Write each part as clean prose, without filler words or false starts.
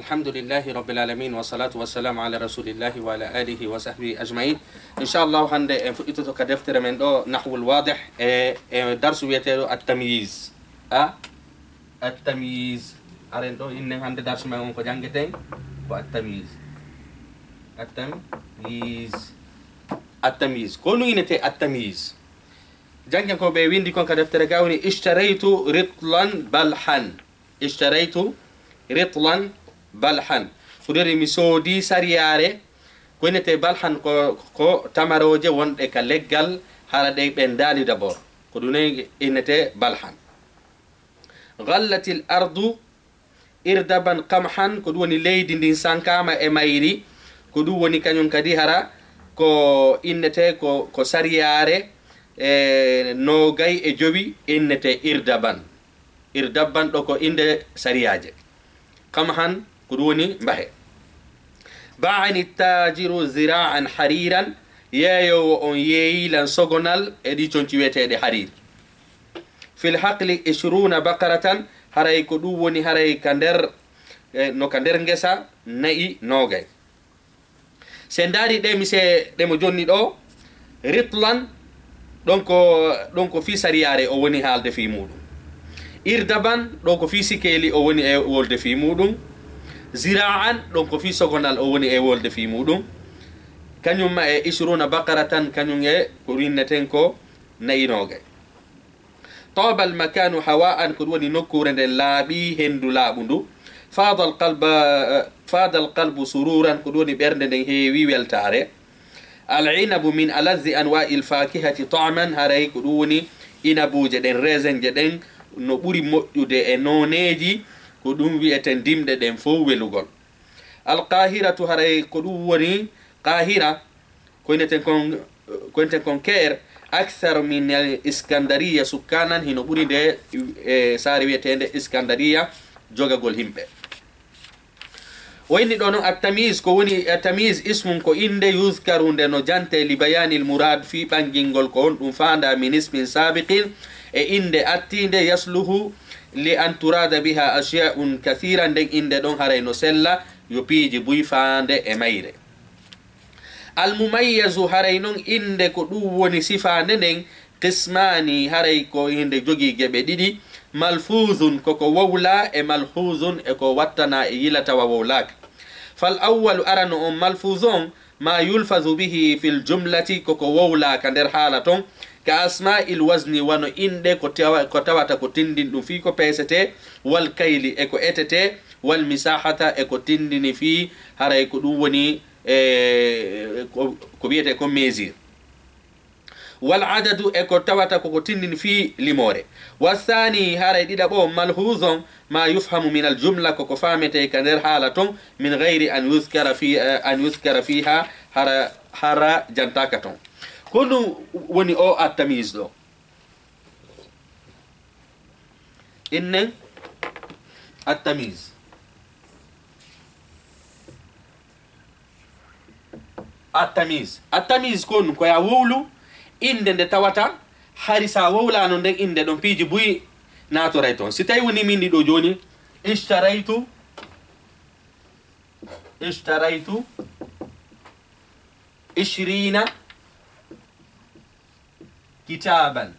الحمد لله رب العالمين والصلاة والسلام على رسول الله وعلى آله وصحبه أجمعين. إن شاء الله هند فئتو كدفتر من دو نحو الواضح درس ويتيرو التمييز. التمييز أرندو إن هند درس ما هم كجانجتين والتمييز. التمييز كونو ينتي التمييز. جانجن كو بيوين دي كون كدفتر كاوني اشتريت رطلا بلحا. اشتريت رطلا بلحا فدري مسودي سرياره كونتي بلحا كو تمروجه وون دي كالغال حالا دي بندالي دابور كودوني انتي بلحا غلت الارض اردبا قمحا كودوني ليدي دين سانكاما e mayri كودوني كانيون كدي هارا كو انتي كو سرياره نوغاي e jobi انتي irdaban do ko inde sariyaje قمحا كدوني بحي باعني التاجر زراعا حريرا يايو ييلا سوغونال اديتون تيويتي دي حرير في الحقل 20 بقرة هراي كدوني هراي كاندر نو كاندر ngesa ناي نوغاي سنداري دي ميسي ديمو جوني دو ريتلان دونكو في سرياري او وني هالde في مودو irdaban ɗon ko fi sikeli o woni e wolde fi muɗum zira'an ɗon ko fi sogonal o woni e wolde fi muɗum kañum ma e 20 baqaratan kañum e ko rinneten ko nayinoge طاب المكان هواء ko woni nokkure nden laaɓi hendu laaɓu ndu فاض القلب سرورا ko woni ɓernde nden heewi weltare العنب من ألذ أنواع الفاكهة طعما haray ko woni inabuje ɗen raisin je ɗen no ɓuri moƴƴude e noneji ko ɗum wi'eten dimɗe ɗen fof welugol alqahiratu haray ko ɗum woni qahira koyneten kon ker akthar min iskandaria sukkanan hino ɓuri nde e saare wiyetende iskandaria jogagol himɓe wayni ɗo noon attamise ko woni attamise ismum ko inde yuskaru nde no jante li bayani l mourad fi ɓangilngol ko on ɗum fanda min ismin sabiqin e inde attinde yasluhu li an turada biha ashia'un kathira nden inde ɗon haray no sella yo piiji buy faande e mayre almumayyazu haray noon inde ko ɗum woni sifande nden qismani haray ko inde jogii geɓe ɗiɗi malfuzun koko wowla e malhuzun e ko wattana e yilatawa wowlaka fal awwalu arano on malfuzon ma yulfazu bihi fil jumlati koko wowlaka nder haala ton ka asma'il wazni wano inde ko tawata ko tindin ɗum fi ko pesete wal kayli e ko etete wal misahata e ko tindini fi haray ko ɗum woni ko wiyete ko mesure wal adadu e ko tawata koko tindini fi limore wasani haray ɗiɗaɓo malhuzon ma yufhamu min al jumla koko famete ka nder haala ton min gayri an yuskara fiha hara jantaka ton ko ɗum woni o attamise ɗo innen attamise attamise ko ɗum koya wowlu inde nde tawata hari sa wowlano nden inde ɗon piiji buyi natoray toon si tawi woni min ɗiɗo joni ishtaraytu ishrina kitaban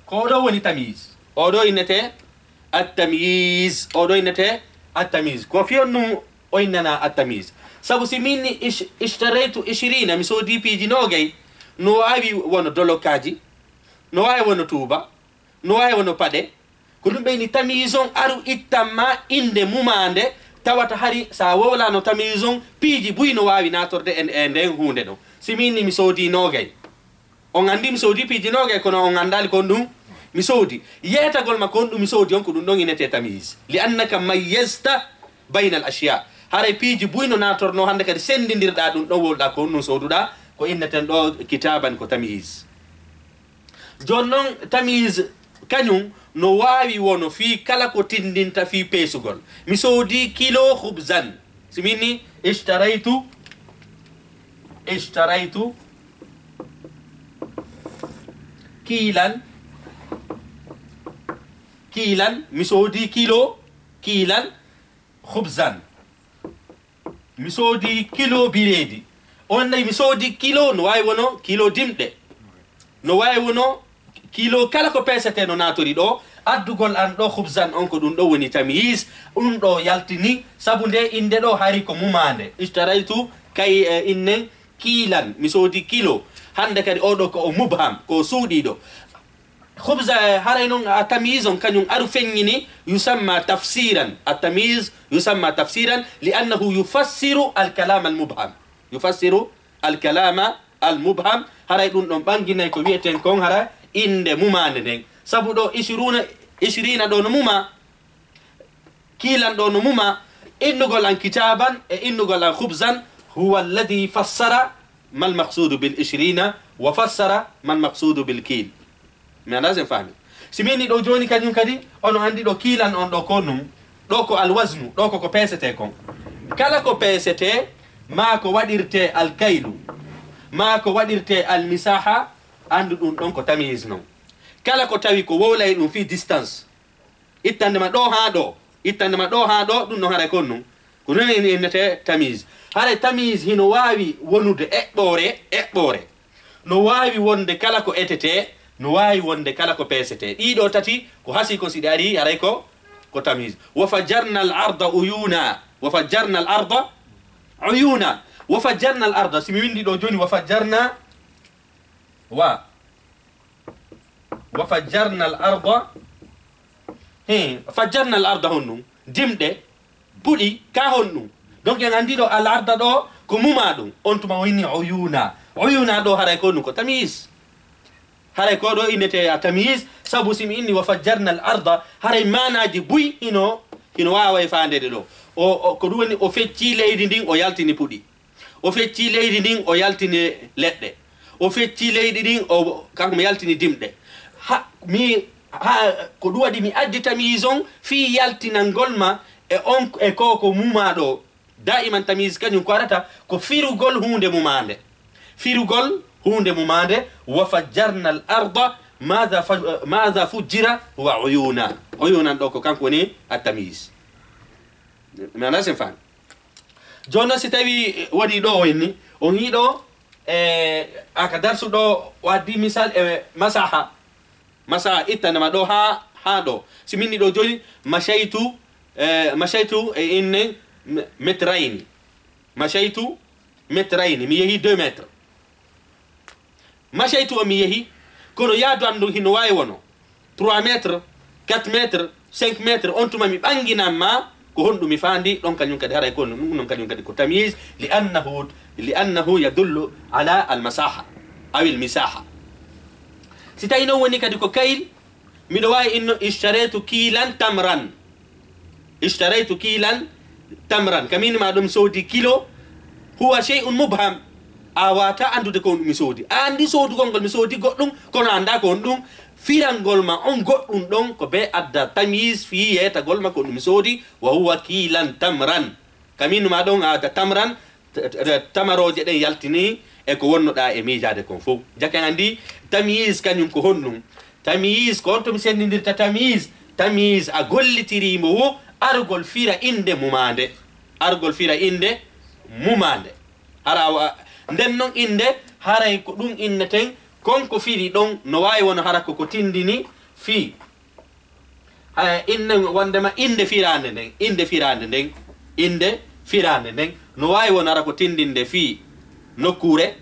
ko ɗo woni tamise oɗo innete attamise ko fiyon ɗum o innana attamise sabu si min ishtaraytu 20 mi soodi piiji nogay no wawi wono dolokaji no wawi wono tuuba no wawi wono paɗe ko ɗum ɓeyni tamise on aru ittanma inde mumande tawata hari sa wowlano tamise on piiji buy no wawi natorde e nden hunde ɗon si minni mi soodi nogay on andi mi soodi piiji nogay kono on andali kon ɗum mi soodi yetagol ma kon ɗum mi soodi on ko ɗum ɗon inete tamise li annaka mayyasta bayna al ashiya haray piiji buy no natorno hande kadi sendidirɗa ɗum ɗon wolɗa ko ɗum soduɗa ko inneten ɗo kitaban ko tamise jon noon tamise kañum no wawi wono fi kala ko tindinta fi peesugol mi soodi kilo khubzan si minni ishtaraytu kilan kilan mi soodi kilo kilan khubzan mi soodi kilo biredi on nay mi soodi kilo no way wono kilo dimde no way wono kilo kala ko pesete no natori do addugol an do khubzan on ko dum do woni tamyiz dum do yaltini sabunde inde do hari ko mumande ishtaraitu kay inne kilan mi soodi kilo hande kadi odo ko mubham ko suudi do خبز هرينون التمييز كان يعرف فيني يسمى تفسيرا التمييز يسمى تفسيرا لأنه يفسر الكلام المبهم يفسر الكلام المبهم هرينون بانجينا كويتين كون هرا إن مماندين سبودو 20 دون مما كيلان دون مما إنه قال كتابا إنه قال خبزا هو الذي فسر ما المقصود بال20 وفسر ما المقصود بالكيل mi lazim fahmi simini do joni kanyum kadi ono andi do kilan on do konum do ko alwaznu do ko pesete kon kala ko pesete ma ko wadirte alkailu ma ko wadirte almisaha andu dum don ko tamyiz non kala ko tawi ko wolay dum fi distance ittande ma do ha do dum no hare konum ko non en tamyiz hare tamyiz hino wawi wonude ebbore no wawi wonde kala ko etete no wawi wonde kala ko pesete dido tati ko hasi ko sidari aray ko tamyiz wa fajjarna al-arda uyuna wa fajjarna al-arda simi windi do joni wa fajjarna fajjarna al-arda honnu dimde budi ka honnu donc en andi do al-arda do ko mumadum on tuma woni uyuna do haray ko ko tamyiz haray ko do inete tamyiz sabu simi inni wa fajjarna al-arda haray manaji buy hino wawa faandede do o ko duwoni o fecci leydi ndin o yaltini pudi o fecci leydi ndin o yaltini ledde o fecci leydi ndin o kanko yaltini dimde ko duwadi mi addi tamyizon fi yaltinangolma on ko muma do daiman tamyiz kanyum ko arata ko firugol hunde mumande wa fajjarna al-arda ماذا فجر هو عيونا دوكو كان كوني التمييز ما لازم فهم جونا ستاوي ودي دو ويني وني دو aka darsu do wadi misal masaha itanama do ha do simini do joni mashaitu in metraini mi yehi 2 metres mashaitu mi yehi kono yaadu andu hino wawi wono 3 metres 4 metres 5 metres on tuma mi banginamma ko hondu mi fandi don kanyum kadi haray ko non kanyum kadi ko tamyiz li'annahu yadullu ala al-masaha aw al-misaha sitayno woni kadi ko kayl mi do wawi inno ishtaraitu kilan tamran kamin ma dum sodi kilo huwa shay'un mubham awata andude ko mi sodi andi sodu gongol mi sodi goddum kono anda ko dum firangol ma on goddum don ko be adda tamyiz fi yeta golma ko mi sodi wa huwa kilan tamran kamin ma don ada tamran tamaroje den yaltini e ko wonno da e miijade kon fo jakan andi tamyiz kanyum ko honnum tamyiz ko to mi sendirta tamyiz a gollitirimo argol fira inde mumande ara nden non inde haray ko dum inneten konko firi don no wawi won harako ko tindini fi inne wondema inde firande nden no wawi won harako tindinde fi nokkure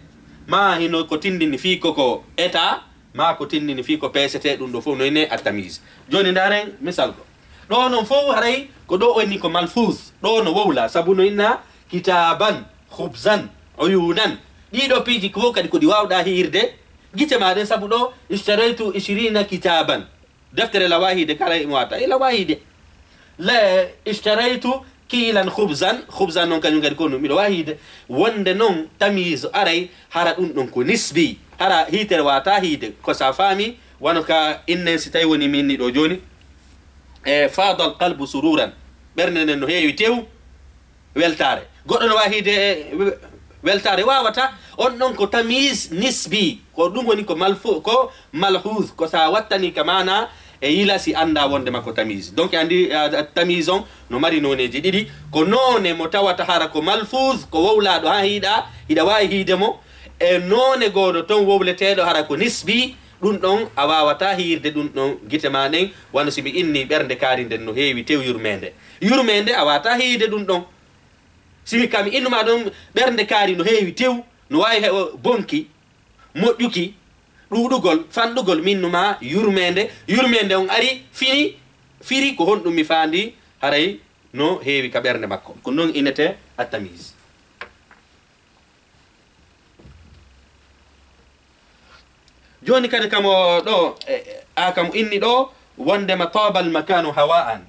ma hino ko tindini fi ko eta ma ko tindini fi ko pesete dum do fo no ine at-tamyiz joni ndaren misal ko do non fo haray ko do woni ko malfuz do no wowla sabu no inna kitaban khubzan uyunan dido piji ko kadi ko di wawda hirde gite ma den sabu do ishtaraitu 20 kitaban daftar lawahid kala imwata ila wahide la ishtaraitu kilan khubzan non kanyum kadi ko no mi wahide wonde non tamyiz aray hara dum don ko nisbi hara hitere wata hide ko safami wanoka inne sitay woni minni do joni fada alqalbu sururan berne no heewi tew weltare goddo no wahide weltare wawata on non ko tamyiz nisbi ko dum woni ko malhuz ko sa wattani kamana e yila si anda wonde makko tamise. Donc andi tamise on no mari noneji ɗiɗi ko none mo tawata hara ko malfuz ko wowlaɗo ha hiɗa wawi hiidemo e none goɗo ton wowleteɗo hara ko nisbi ɗum ɗon a wawata hirde ɗum ɗon guite ma ɗen wano simi inni ɓernde kaari nden no heewi tew yurmede a wawata hiide ɗum ɗon simi kami innuma ɗon ɓernde kaari no heewi tew no wawi bonki moƴƴuki ɗuɗugol fanɗugol minnuma yurmede on ari firi ko honɗum mi faandi haray no heewi ka ɓernde makko ko noon innete at-tamyiz. joni kadi kamo ɗo kamo inni ɗo wondema taba almakanu hawa'an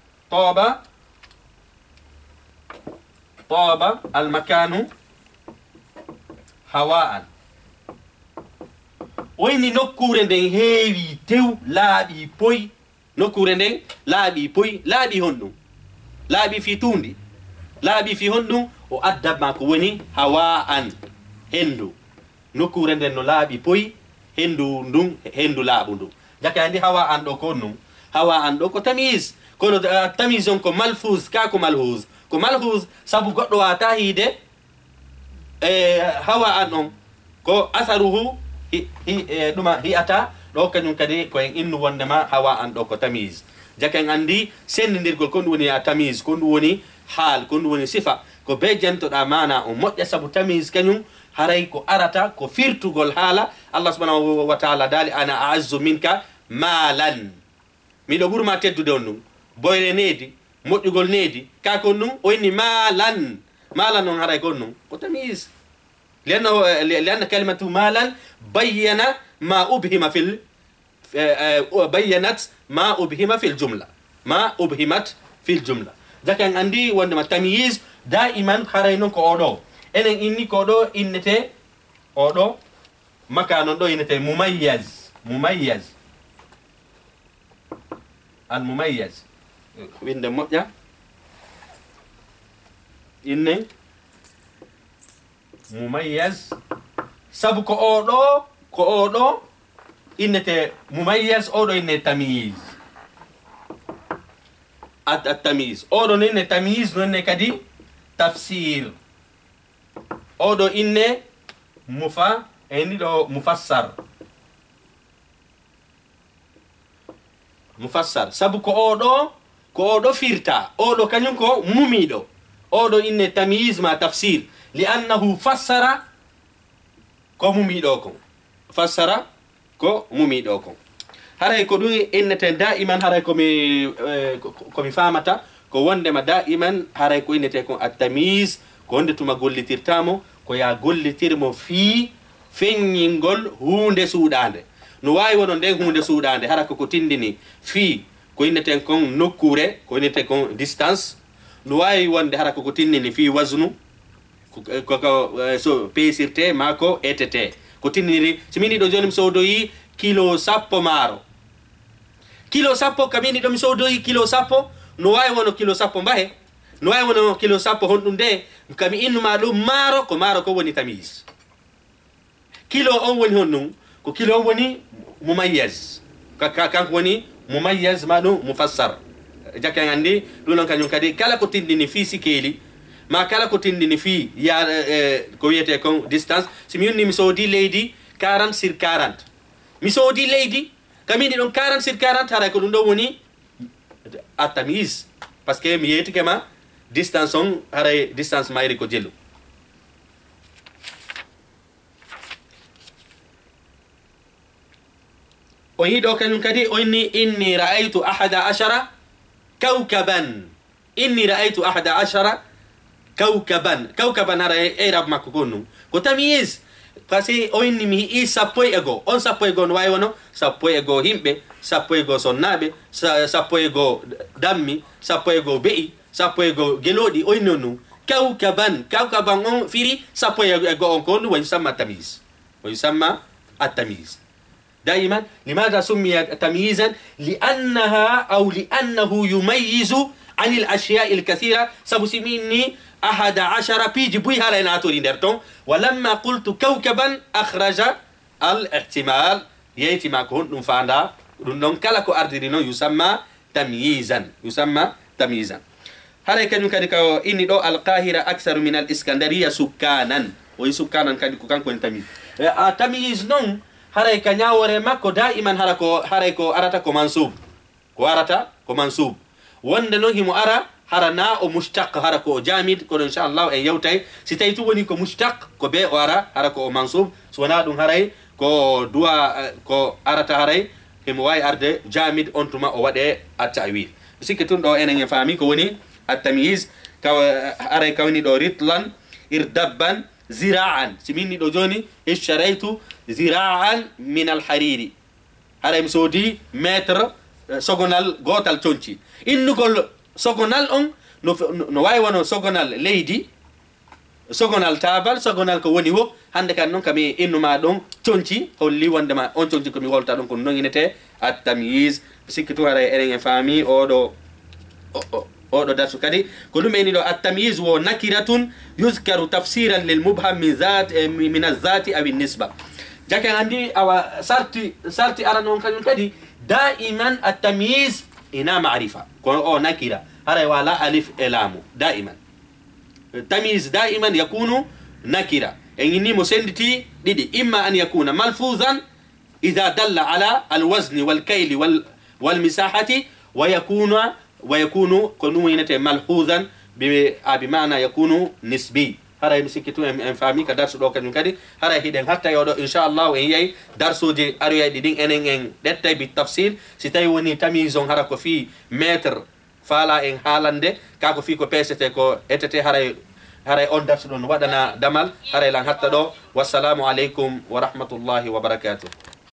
taba almakanu hawa'an wayni nokkure nden heewi tew laaɓi poy nokkure nden laaɓi poy laaɓi honɗum laaɓi fi tundi laaɓi fi honɗum o addama ko woni hawa'an hendu nokkure nden no laaɓi poy hendu laaɓu ndu jaka andi hawa an ɗo ko num hawa an ɗo ko tamise kono tamise on ko malfuz ka ko malhuz sabu goɗɗo wata hiide hawa an on ko asaruhu ɗuma hi'ata ɗo kañum kadi koyen innu wondema hawa an ɗo ko tamise jaka en andi sendidirgol ko ndu woni a tamise ko ndu woni haal ko ndu woni sifa ko be jentoɗa mana o moƴƴa sabu tamise kañum haray ko arata ko firtugol haala Allah subhanahu wa ta'ala dali ana a'azzu minka malan miɗo ɓurma teddude on ɗum boyre needi moƴƴugol needi ka kon ɗum o inni malan on haray kon ɗum ko tamise lianna kalimatu malan bayyana ma ubhima bayyanat ma ubhima fil jumla jaka en andi wondema tamise daiman haray noon ko oɗo enen inni ko ɗo innete oɗo makanon ɗo innete mumayyaz al mumayyaz winde moƴƴa inne mumayyaz sabu ko oɗo innete mumayyaz oɗo inne tamise at-tamise oɗo no inne tamise no inne kadi tafsir oɗo inne mufassar sabu ko oɗo firta oɗo kañum ko mumiɗo oɗo inne tamyiz ma tafsir li annahu fassara ko mumiɗo kon haray ko ɗum innete da'iman haray komi famata ko wondema da'iman haray ko innete kon at-tamyiz ko wonde tuma gollitirtamo ko ya gollitirmo fi feññingol hunde suuɗande no wawi wono nden hunde suuɗande hara ko tindini fi ko inneten kon nokkure ko inneten kon distance no wawi wonde hara ko tindini fi wasnu so pesirte ma ko etete ko tindiniri simini ɗo joni mi sodoyi kilo 10 maaro kilo 10 kamini ɗo mi sodoyi kilo 10 no wawi wono kilo 10 mbahe no wawi wono kilo 10 honɗum nde kami innuma ɗum maaro ko woni tamise kilo on woni honɗum ko kilo on woni mumayyaz kanko woni mumayyaz ma ɗum mufassar jakka andi ɗum noon kañum kadi kala ko tindini fi sikeli ma kala ko tindini fi ya ko wiyete kon distance somi yonni mi soodi leydi 40 sur 40 mi soodi leydi kamini ɗon 40 sur 40 haray ko ɗum ɗo woni a tamise par ce que mi yeytike ma distance on haray distance mayri ko jellu o yiɗo kañum kadi o inni ra'aytu 11 kawkaban inni ra'aytu 11 kawkaban haray erab makko gonɗum ko tamise par ce que o inni mi hi'i 11 on 11 no wawi wono 11 himɓe 11 sonnaɓe 11 dammi 11 be'i 11 geloɗi o inni on ɗum kawkaban on firi 11 on ko ɗum ويسمى التمييز دائما. لماذا سمي تمييزا؟ لأنه يميز عن الأشياء الكثيرة. سبسميني 11 بيجي بوي هلا ناتوري نرتون. ولما قلت كوكبا أخرج الاحتمال يأتي معكم نفعنا non kala ko ardiri non yusamma tamyizan hara kanyum kadi ka inni do al-Qahira aktharu min al-Iskandariya sukkanan o sukkanan kadi ko kanko en tamyiz a tamyiz non hara ka nyawore makko daiman hara ko arata ko mansub wonde non himo ara hara na o mushtaq hara ko jamid ko inshallah en yawtay si tay tu woni ko mushtaq ko be o ara hara ko mansub so wana dum haray ko duwa ko arata haray himo way arde jamid on tuma o wade at-ta'wil sikki tun do enen en fami ko woni at-tamyiz ka aray kawni do ritlan irdabban zira'an simini do joni isharaitu zira'an min al-hariri haray msodi metre sogonal gotal tonci innugol sogonal on no way wono sogonal leydi sogonal tabal sogonal ko woni wo hande kan non kami innuma don tonci holli wonde ma on tonci ko mi wolta don ko nonginete at-tamyiz sikkitu hara enen fami odo darsu kadi ko dum eni do at-tamyiz wo nakiratun yuzkaru tafsiran lil mubham min az-zati aw an-nisba jakan andi awa sarti ara non kanyum kadi دائما التمييز إنا معرفة أو نكرة هذا ولا ألف إلام دائما التمييز دائما يكون نكرة إني مسندتي دي إما أن يكون ملفوظا إذا دل على الوزن والكيل والمساحة ويكون كنوينة ملحوظا بمعنى يكون نسبي hara misikkitu en fami ka darsu do kanyum kadi hara hiden hatta yodo inshallah en yey darsuji aruya didin enen en dettay bi tafsil si tay woni tamizon hara ko fi metre fala en halande ka ko fi ko pesete ko etete hara on darsu don wadana damal hara lan hatta do wassalamu alaikum wa rahmatullahi wa barakatuh